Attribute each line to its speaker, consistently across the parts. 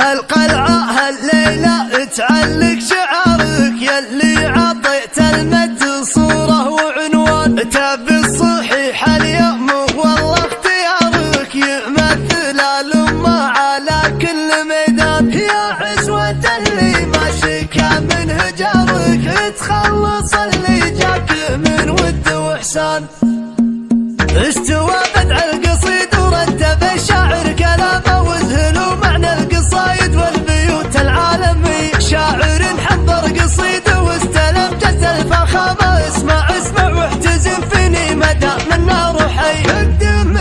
Speaker 1: هالقلعة هالليلة تعلق شعارك يلي عطيت المجد صورة وعنوان. تابي الصحيح اليوم والله اختيارك يمثل الأمة على كل ميدان. يا عزوة اللي ما شكا من هجارك تخلص اللي جاك من ود وإحسان. استوى بدع القصيد ورتب الشاعر كلامه وذهلوا معنى القصايد والبيوت العالمية. شاعر حضر قصيده واستلم جد الفخامة. اسمع واحتزم فيني مدى من نار حي. اقدم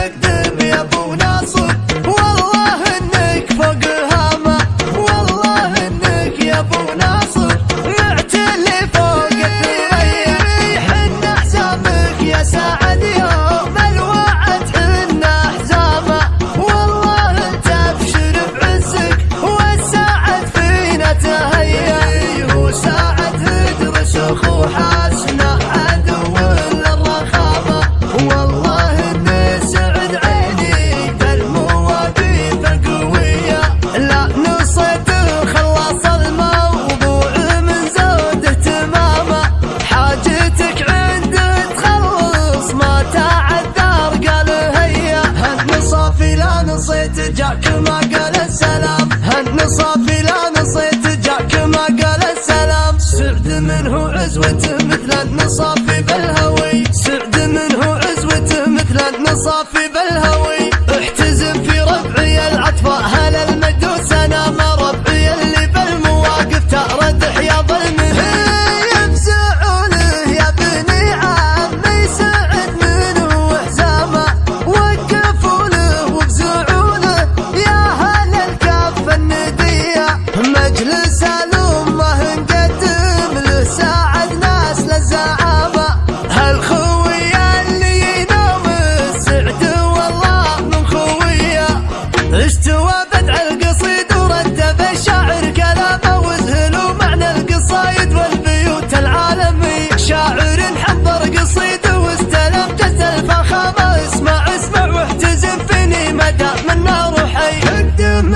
Speaker 1: يا ابو ناصر والله انك فوق هامة. والله انك يا ابو ناصر معتلي فوق الثريا. حن حزامك يا سعد يوم الوعد حن حزامة. والله انت ابشر بعزك والساعد فينا تهيا. وساعد هدرس اخو حاسنا عدو للرخامة. والله اني سعد عيني بالمواقف القوية. لا نصيت خلص الموضوع من زوده تمامه. حاجتك عند تخلص ما تعذر قال هيا. هالنصافي لا نصيت جاك ما قال السلام. هالنصافي لا نصيت جاك ما قال السلام. سعد منه عزوته مثل النصافي بالهوي. سعد منه عزوته مثل النصافي بالهوي. احتزم في ربعي العطفاء هل المجوس انا ما ربعي اللي بالمواقف تردح يا ظلمه. يفزعوا له يا بني عمي سعد منه وحزامه. وقفوا له وفزعوا له يا هل الكافه النديه. مجلس الامه نقدم له ساعد ناس للزعامه. هالخويه اللي ينام السعد والله من خويه. استوى بدع القصيد ورتب الشاعر كلامه وذهلوا معنى القصايد والبيوت العالمية. شاعر حضر قصيده واستلم جد الفخامة. اسمع واحتزم فيني مدى من نار حي. اقدم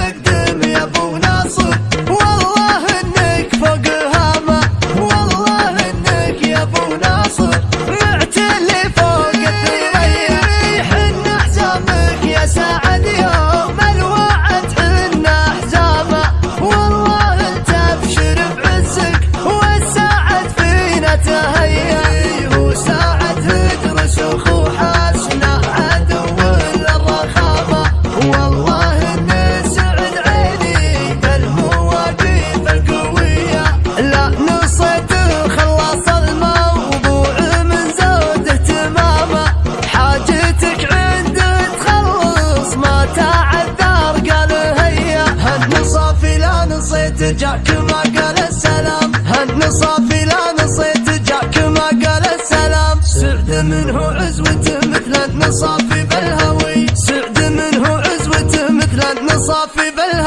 Speaker 1: يا ابو ناصر والله انك فوق هامة. والله انك يا ابو ناصر معتلي فوق الثريا. حن حزامك يا سعد يوم الوعد حن حزامة. والله انت ابشر بعزك والساعد فينا تهيا. وساعد هدرس اخو حاسنا عدو للرخامة. والله اني سعد عيني بالمواقف القوية. لا نصيت خلص الموضوع من زوده تمامه. حاجتك عند تخلص ما تعذر قال هيا. هالنصافي لا نصيت جاك ما قال السلام. هالنصافي لا نصيت جاك ما قال السلام. سعد منه عزوته مثل النصافي بالهوي. سعد منه عزوته مثل النصافي بالهوي.